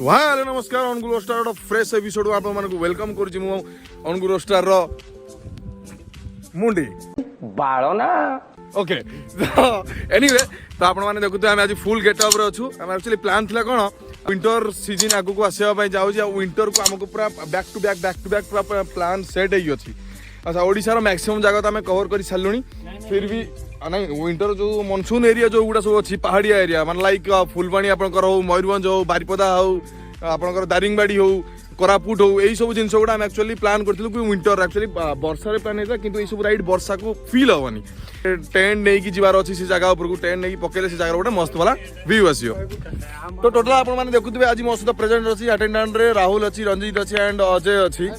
Hello नमस्कार अंगुल roster fresh episode आप वेलकम करुच्ची अंगुल रोस्टर मुंडी बाଳ ना ओके एनीवे तो आपण मैंने देखुते आम आज फुल गेटअप अच्छु आम एक्चुअली प्लान थी कौन विंटर सीजन आगू आसवाई जाऊँगी विंटर को आमको पूरा बैक टू बैक पूरा प्लान सेट होगी अच्छा ओडिशार मैक्सिमम जगह तो आम कवर कर सारू फिर भी नहीं विंटर जो मनसून एरिया जो गुड़ा सब अच्छी पहाड़िया एरिया मान लाइक फुलबाणी आपंकर हो मयूरभंज हो बारिपदा हो आपंकर दारिंगबाड़ी हो कोरापुट हो यही सब जिन गुड़ा एक्चुअली प्लान करूँ कि विंटर एक्चुअली वर्षा प्लान होता किंतु ये सब राइड वर्षा को फील हेनी टेंट नहीं कि जीवार अच्छी से जगह उपर टेंट नहीं पकेले से जगह गोटे मस्त वाला व्यू आसो तो टोटाल आपने देखुए आज मो सहित प्रेजेंट अच्छी अटेंडेंट रे राहुल अच्छी रंजीत अच्छी एंड अजय अच्छी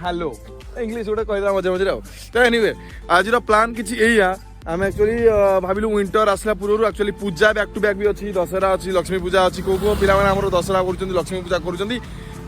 हेलो इंग्लीश गोटे कहीदा मजे मझे तो एनीवे आज प्लान किसी यही आम एक्चुअली भाविलु विंटर आसला पूर्व actually Puja back to back भी अच्छी दशहरा अच्छी लक्ष्मी पूजा अच्छी कौ पे दशहरा कर लक्ष्मी पूजा कर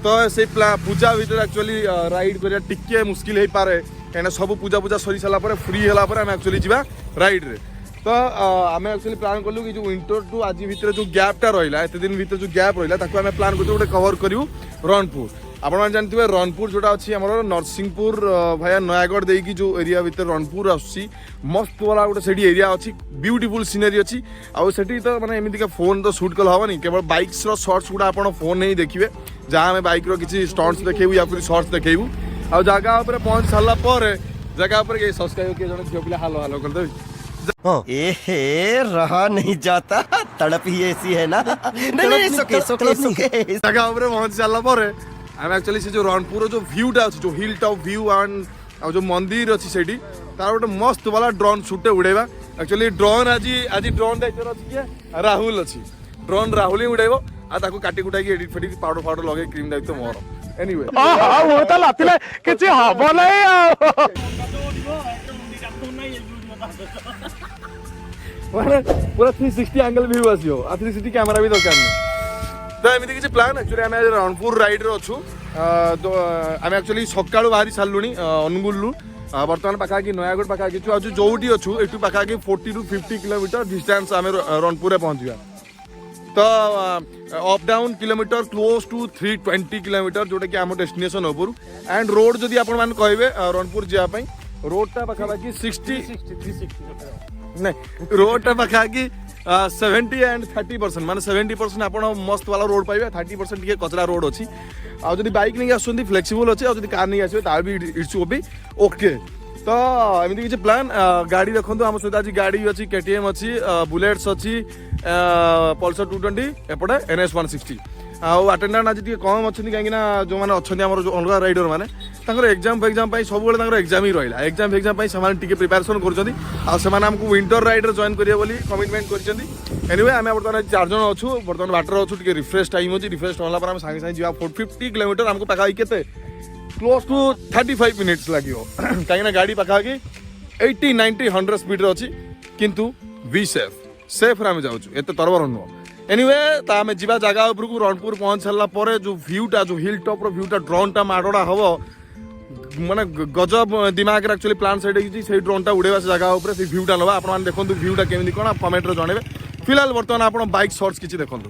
तो से पूजा भर एक्चुअली राइड करा टिके मुस्किल हो पारे कहीं सब पूजा पूजा सरी सारापर फ्री है आम एक्चुअली जा राइड रे तो आम एक्चुअली प्लान कलु कि जो विंटर टू आज भितर जो गैपटा रहा एत दिन भर जो गैप रहा आम प्लान कर कवर करूँ रणपुर आपने जानते हैं रणपुर जोटा अच्छी आम नरसिंहपुर भाया नयागढ़ देकी जो एरिया भितर रणपुर आसी मस्त वाला गोटे से एरिया अच्छी ब्यूटीफुल सीनरी अच्छी आउ से तो मैंने एमती फोन तो सुट कल हेनी केवल बाइक्स सर्ट्स गुड़ा आप फोन नहीं देखिए जहाँ आम बाइक किसी स्टंट्स देखू या फिर सर्ट्स देखू आ जगह पर पहुँच सारा जगह पर सब्सक्राइब किए जन झील पिला हालो हालो करदे एहे रहा नहीं जाता तड़प ही ऐसी है ना नहीं सुके जगह पर पहुँच सारा आम एक्चुअली से जो रणपुर जो व्यूटा अच्छी जो हिल टॉप व्यू एंड जो मंदिर अच्छी से तार गोटे मस्त वाला ड्रोन शूटे उड़ेबा एक्चुअली ड्रोन आज ड्रोन दायित्व अच्छी किए राहुल अच्छी ड्रोन राहुल ही उड़ेब आ ताको काटी कुटाई एडिट फेडिट पाउडर फाउडर लगे क्रीम दायित्व मोर एनीवे वो तो लातिले किछि हबो नै पूरा 360 एंगल व्यू आसियो आ 360 कैमरा भी दरकार नहीं तो एमती किसी प्लान एक्चुअली आम रणपुर राइड रे अच्छु तो आम एक्चुअली सका बाहरी सारू अनुगुलू बर्तमान पाखापाखि नयागढ़ पाखापाखि आज जोटी अच्छु ये पाखापाखि 40 to 50 किलोमीटर डिस्टेंस आम रणपुर पहुँचा तो up down kilometre close to 320 kilometre जोटा कि आम डेस्टिनेशन उपर एंड रोड जदि आप कहे रणपुर जावाई रोडटा पाखापाखि 60 नहीं रोडटा पाखापाखि 70 and 30% माने 70% आप मस्त वाला रोड पाइबे 30% टे कचरा रोड अच्छी आदि बाइक नहीं आसुँच फ्लेक्सीबल अच्छे आदि कार नहीं आसो तार भी इट्स भी ओके तो एमती किसी प्लान गाड़ी देखो आम सहित आज गाड़ी अच्छी KTM अच्छी बुलेट्स अच्छी पल्सर 220 एपटे NS 160 आउ अटेंडेंट आज कम अच्छी कहीं जो मैंने अच्छा जो अलग राइडर मैंने एग्जाम सब एग्जाम ही रहा एग्जाम से प्रिपेरेसन करमको विंटर राइडर जॉइन करेंगे कमिटमेंट कर एनीवे आम बर्तमान 4 जन अच्छु बर्तमान बाटर अच्छु टे रिफ्रेश टाइम अच्छी रिफ्रेश होगा पर सागे सागे जा 450 किलोमीटर आमको पाखापाखि केते क्लोज टू 35 मिनिट्स लगे कहीं गाड़ी पाखापाखि 80 90 100 स्पीड अच्छी किंतु बी सेफ आम जाऊँ एत तरबर नुह एनीवे तो आम जा जगह उपरको रणपुर पहुँच सारापर जो व्यूटा जो हिल टॉप रो व्यूटा ड्रोनटा माड़ोड़ा हम माने गजब दिमाग एक्चुअली प्लान सेट से ड्रोनटा उड़ेवा से जगह उपर से व्यूटा नवा आप देखो व्यूटा केमी कौन कमेंट जनइबे फिलहाल बर्तमान आप बाइक सर्ट्स किसी देखो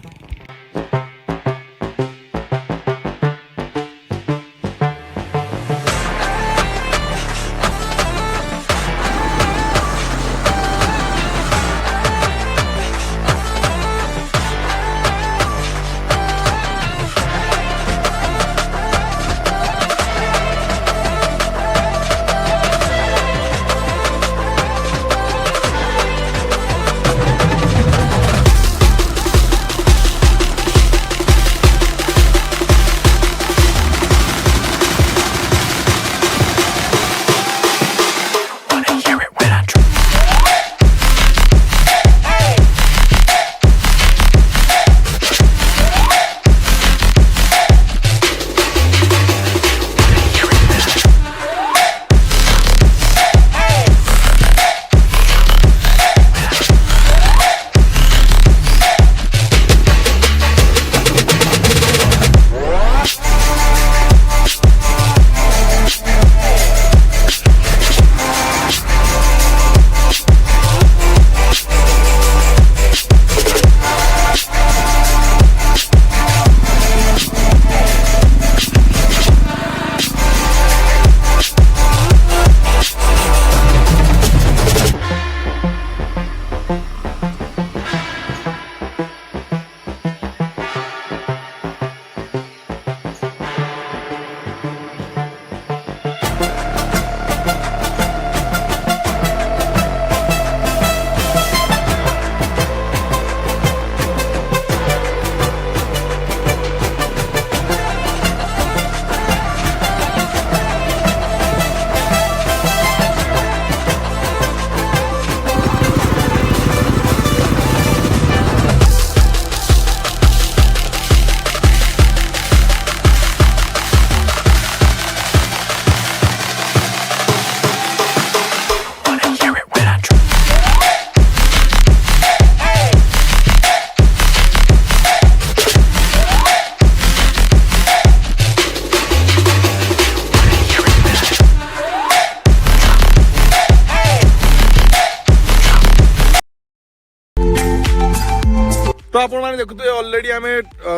तो आपण मैंने देखुए ऑलरेडी आम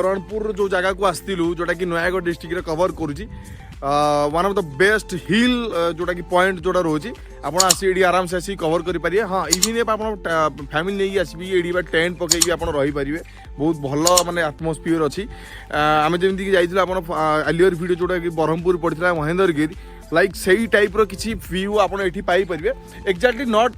रणपुर जो जगह को आसलु जोटा कि नयागढ़ डिस्ट्रिक्ट कवर करुँची one of the best hill जोटा कि पॉइंट जोटा रोचे आपड़ आसी आराम से आसी कवर करेंगे हाँ इवन आप फैमिली नहीं आसबि ये टेंट पकईकि आप रहीपर बहुत भल माने आटमोस्फियर अच्छी आम जमीक जाइए आलियर वीडियो जोटा कि ब्रह्मपुर पड़ता महेंद्रगिरी लाइक सही टाइप रो किसी व्यू आपन एठी पाई परिबे एक्जेक्टली नॉट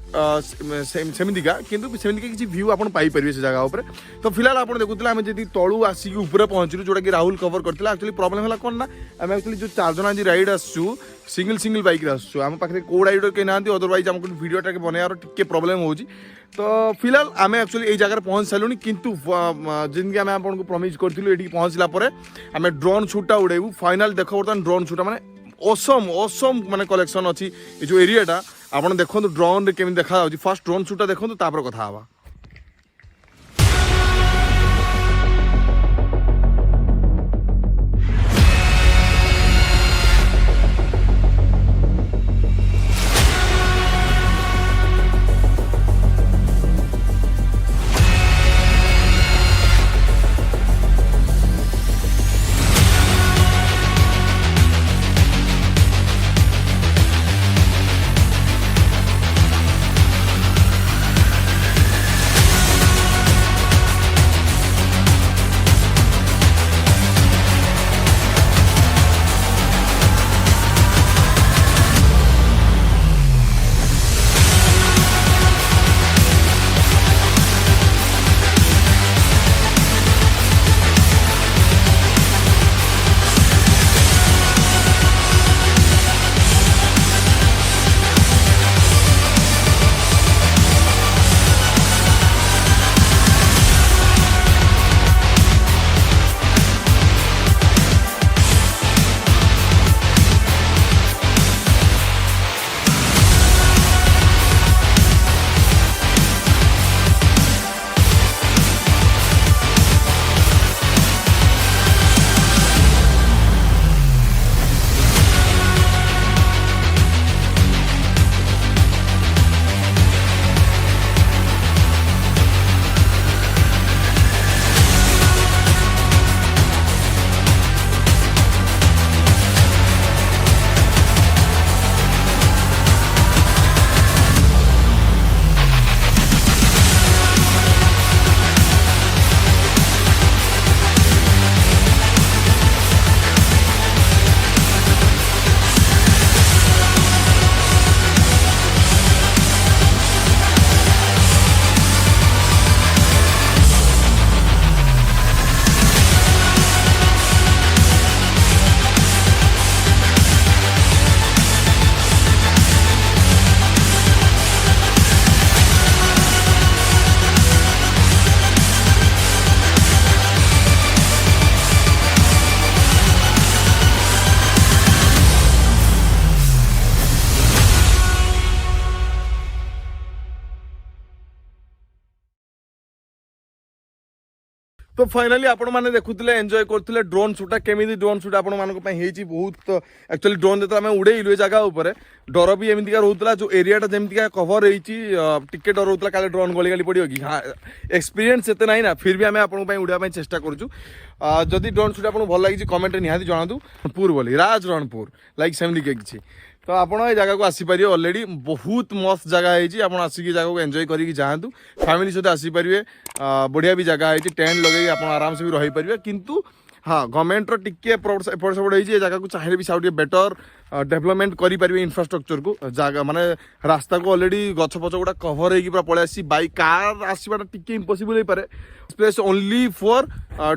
सेमिदिका किंतु सेमिदिका किसी व्यू आपन पाई परिबे से जगह ऊपर तो फिलहाल आपन देखुतला हम जदी तळू आसी ऊपर पहुंचलु जोटा कि राहुल कवर करथिला एक्चुअली प्रॉब्लम होला कोन ना हम एक्चुअली जो चार जना जी राइड आसछु सिंगल बाइक आसछु हम पाखरे को राइडर के नांती अदरवाइज हमको वीडियोटा के बनायार टिके प्रॉब्लम होची तो फिलहाल आम एक्चुअली ये जगह पहुंच सारूँ किंतु जिनकी आम आपको प्रॉमिस करथिलु एठी पहुंचला परे आम ड्रोन शूटा उड़ेबू फाइनल देखो बर्तमान ड्रोन शूटा माने ओसम माने कलेक्शन अच्छी ये जो एरियाटा आपन देखो ड्रोन रे केमी देखा फर्स्ट ड्रोन शूटा देखो तापर कथा हवा। तो फाइनली आपण मैंने देखुले एंजॉय करते ड्रोन शूटा केमी ड्रोन शूट आपण बहुत एक्चुअली ड्रोन जो आम उड़ेलु जगह उपर डर भी एमती रोला जो एरियाटा जमीका कवर होके डर होता क्या ड्रोन गली गली पड़ो कि हाँ एक्सपीरियंस एते ना ना फिर भी आम आपंपाई उड़ाई चेष्टा करूँ जदि ड्रोन शूट आपको भल लगी कमेंट निहाती जनातु रणपुर बोली राज रणपुर लाइक सेमती किसी तो आप जगह को आसीपर ऑलरेडी बहुत मस्त जगह है आप आसिक जगह को एंजॉय करके जातु फैमिली सहित आसीपर बढ़िया भी जगह है टेंट लगे आप आराम से भी रही पारे किंतु हाँ गवर्नमेंट टिके एपट सेपट होती जगह को चाहिए भी से बेटर डेवलपमेंट करेंगे इंफ्रास्ट्रक्चर को जगह माने रास्ता को ऑलरेडी गछ पछ गुड़ा कवर होगी पूरा पलि आसी बैक कार आसवाटा टिके इम्पॉसिबल हो पारे space only for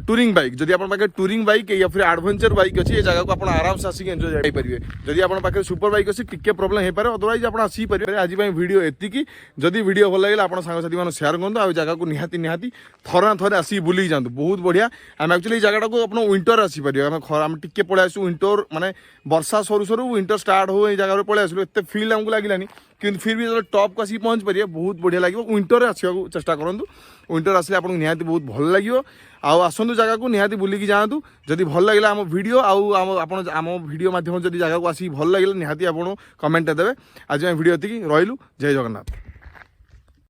touring bike जदि आपन पाखे टूरिंग बाइक या फिर एडवेंचर बाइक अच्छी ये जगह को आप आराम से आसिक एंजॉय करेंगे जदि आपन पाखे सुपर बाइक अच्छी टिके प्रॉब्लम हो पारे अदरवाइज आप आसी पारे आज वीडियो एतिकी जदि वीडियो भल लगे आप सांगसाथी मैंने शेयर करूँ आ जगह को निहाती निहाती थरे ना थरे आसिक बुलिक जातु बहुत बढ़िया आम एक्चुअली जगह को आप विंटर आसीपर आम टिके पलि आसू विंटर माने वर्षा सरू सरू विंटर स्टार्ट हो जगह पलि आसलु एत फिल आमको लगे कि फिर भी जो टॉप को आसिक पहुँच पारे बहुत बढ़िया लगे विंटर आसवा चेष्टा करूँ विंटर आसले आपको निहाती बहुत भल लगे आसतु जगह को निहाती बुलिकी जातु जदि भल लगे आम वीडियो आम वीडियो माध्यम जदि जगह को आसिक भल लगे निहाती आपको कमेंट देवे आज वीडियो एतिकी रहिलु जय जगन्नाथ।